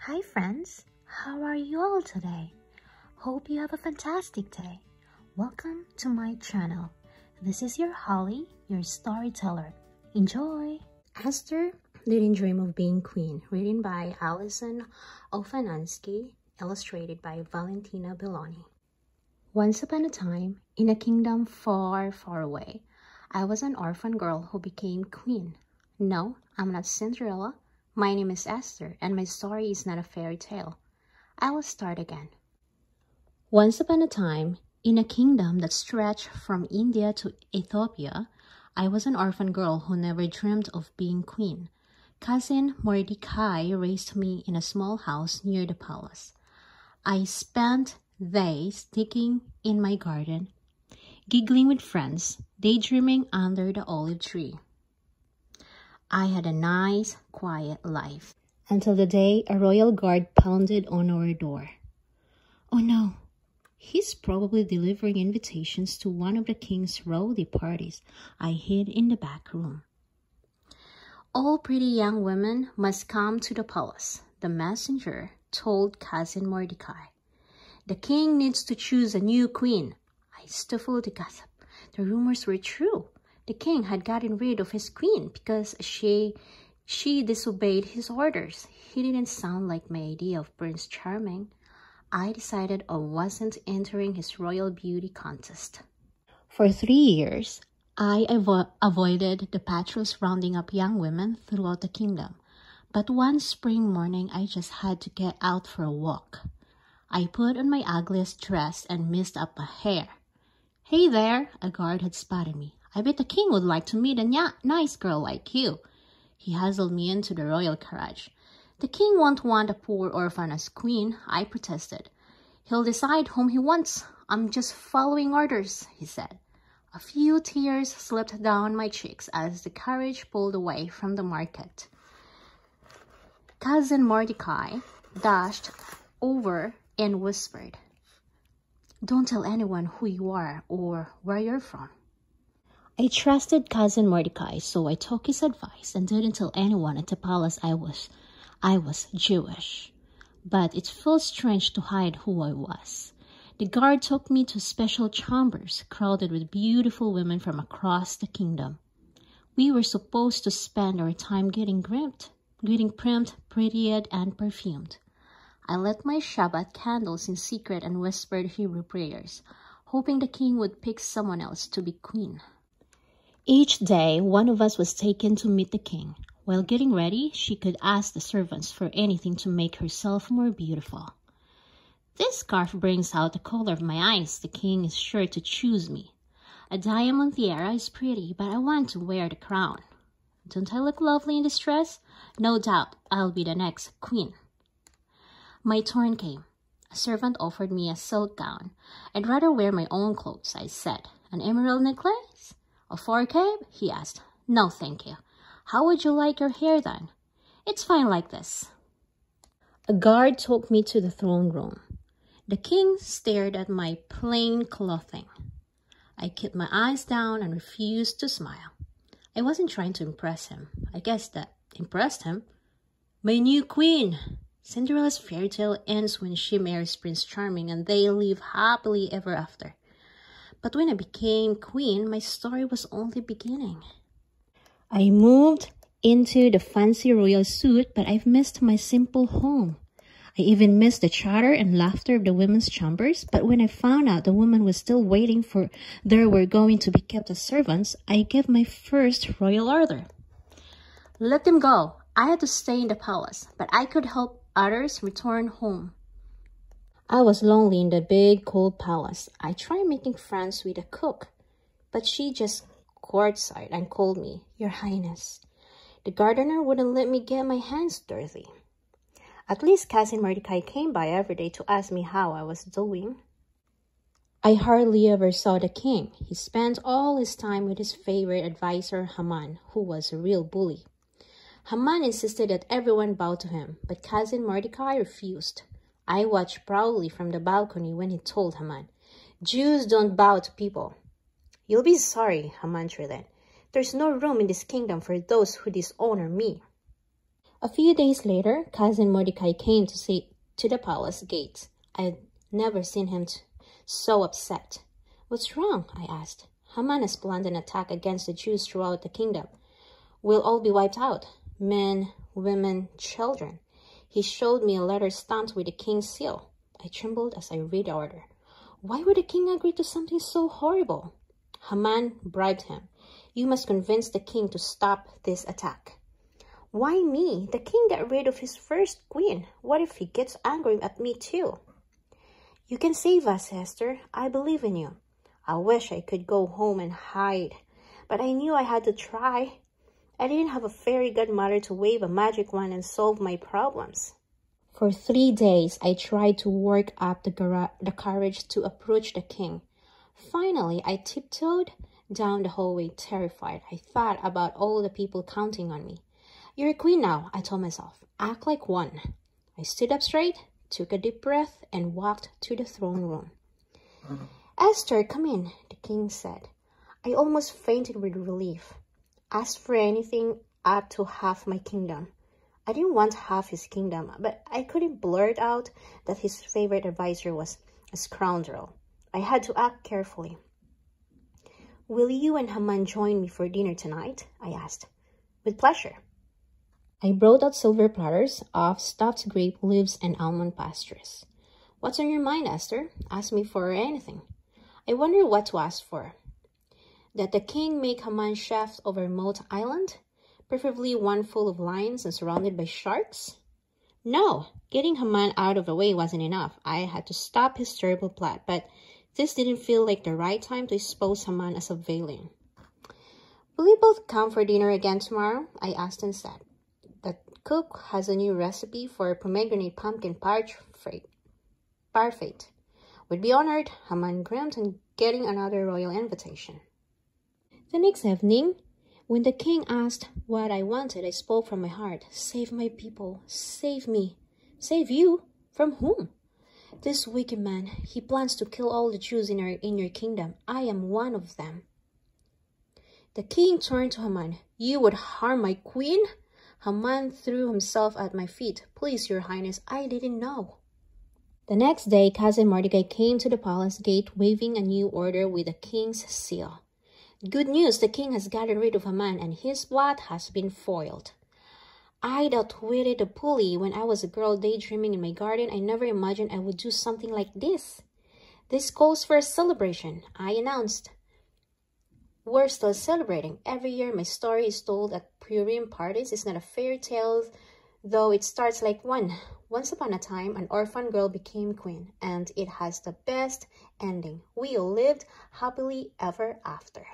Hi friends, how are you all today? Hope you have a fantastic day. Welcome to my channel. This is your Holly, your storyteller. Enjoy! Esther didn't dream of being queen, written by Alison Ofanansky, illustrated by Valentina Belloni. Once upon a time, in a kingdom far, far away, I was an orphan girl who became queen. No, I'm not Cinderella. My name is Esther, and my story is not a fairy tale. I will start again. Once upon a time, in a kingdom that stretched from India to Ethiopia, I was an orphan girl who never dreamed of being queen. Cousin Mordecai raised me in a small house near the palace. I spent days digging in my garden, giggling with friends, daydreaming under the olive tree. I had a nice, quiet life until the day a royal guard pounded on our door. Oh no, he's probably delivering invitations to one of the king's rowdy parties. I hid in the back room. All pretty young women must come to the palace, the messenger told Cousin Mordecai. The king needs to choose a new queen. I stifled the gossip. The rumors were true. The king had gotten rid of his queen because she disobeyed his orders. He didn't sound like my idea of Prince Charming. I decided I wasn't entering his royal beauty contest. For 3 years, I avoided the patrols rounding up young women throughout the kingdom. But one spring morning, I just had to get out for a walk. I put on my ugliest dress and messed up my hair. Hey there, a guard had spotted me. I bet the king would like to meet a nice girl like you. He hustled me into the royal carriage. The king won't want a poor orphan as queen, I protested. He'll decide whom he wants. I'm just following orders, he said. A few tears slipped down my cheeks as the carriage pulled away from the market. Cousin Mordecai dashed over and whispered, "Don't tell anyone who you are or where you're from." I trusted Cousin Mordecai, so I took his advice and didn't tell anyone at the palace I was Jewish. But it felt strange to hide who I was. The guard took me to special chambers crowded with beautiful women from across the kingdom. We were supposed to spend our time getting primed, prettied, and perfumed. I lit my Shabbat candles in secret and whispered Hebrew prayers, hoping the king would pick someone else to be queen. Each day, one of us was taken to meet the king. While getting ready, she could ask the servants for anything to make herself more beautiful. This scarf brings out the color of my eyes. The king is sure to choose me. A diamond tiara is pretty, but I want to wear the crown. Don't I look lovely in this dress? No doubt I'll be the next queen. My turn came. A servant offered me a silk gown. I'd rather wear my own clothes, I said. An emerald necklace? A forecape? He asked. No, thank you. How would you like your hair done? It's fine like this. A guard took me to the throne room. The king stared at my plain clothing. I kept my eyes down and refused to smile. I wasn't trying to impress him. I guess that impressed him. My new queen! Cinderella's fairy tale ends when she marries Prince Charming and they live happily ever after. But when I became queen, my story was only beginning. I moved into the fancy royal suit, but I've missed my simple home. I even missed the chatter and laughter of the women's chambers, but when I found out the women were still waiting for they were going to be kept as servants, I gave my first royal order. Let them go. I had to stay in the palace, but I could help others return home. I was lonely in the big, cold palace. I tried making friends with a cook, but she just courtside and called me, Your Highness. The gardener wouldn't let me get my hands dirty. At least Cousin Mordecai came by every day to ask me how I was doing. I hardly ever saw the king. He spent all his time with his favorite advisor, Haman, who was a real bully. Haman insisted that everyone bow to him, but Cousin Mordecai refused. I watched proudly from the balcony when he told Haman, Jews don't bow to people. You'll be sorry, Haman threatened. There's no room in this kingdom for those who dishonor me. A few days later, cousin Mordecai came to the palace gate. I'd never seen him so upset. "What's wrong?" I asked. "Haman has planned an attack against the Jews throughout the kingdom. We'll all be wiped out. Men, women, children." He showed me a letter stamped with the king's seal. I trembled as I read the order. Why would the king agree to something so horrible? Haman bribed him. "You must convince the king to stop this attack." "Why me? The king got rid of his first queen. What if he gets angry at me too?" "You can save us, Esther. I believe in you." I wish I could go home and hide, but I knew I had to try. I didn't have a fairy godmother to wave a magic wand and solve my problems. For 3 days, I tried to work up the courage to approach the king. Finally, I tiptoed down the hallway, terrified. I thought about all the people counting on me. "You're a queen now," I told myself. "Act like one." I stood up straight, took a deep breath, and walked to the throne room. "Esther, come in," the king said. I almost fainted with relief. "Ask for anything up to half my kingdom." I didn't want half his kingdom, but I couldn't blurt out that his favorite advisor was a scoundrel. I had to act carefully. "Will you and Haman join me for dinner tonight?" I asked. "With pleasure." I brought out silver platters of stuffed grape leaves and almond pastures. "What's on your mind, Esther? Ask me for anything." I wonder what to ask for. That the king make Haman chef of a remote island, preferably one full of lions and surrounded by sharks? No, getting Haman out of the way wasn't enough. I had to stop his terrible plot, but this didn't feel like the right time to expose Haman as a villain. "Will you both come for dinner again tomorrow?" I asked instead. "The cook has a new recipe for pomegranate pumpkin parfait. Would be honored," Haman grinned, on getting another royal invitation. The next evening, when the king asked what I wanted, I spoke from my heart. "Save my people. Save me." "Save you? From whom?" "This wicked man. He plans to kill all the Jews in your kingdom. I am one of them." The king turned to Haman. "You would harm my queen?" Haman threw himself at my feet. "Please, your highness, I didn't know." The next day, cousin Mordecai came to the palace gate waving a new order with the king's seal. "Good news, the king has gotten rid of Haman and his plot has been foiled." I'd outwitted the bully when I was a girl daydreaming in my garden. I never imagined I would do something like this. "This calls for a celebration," I announced. "We're still celebrating. Every year my story is told at Purim parties. It's not a fairy tale, though it starts like one. Once upon a time, an orphan girl became queen, and it has the best ending. We all lived happily ever after."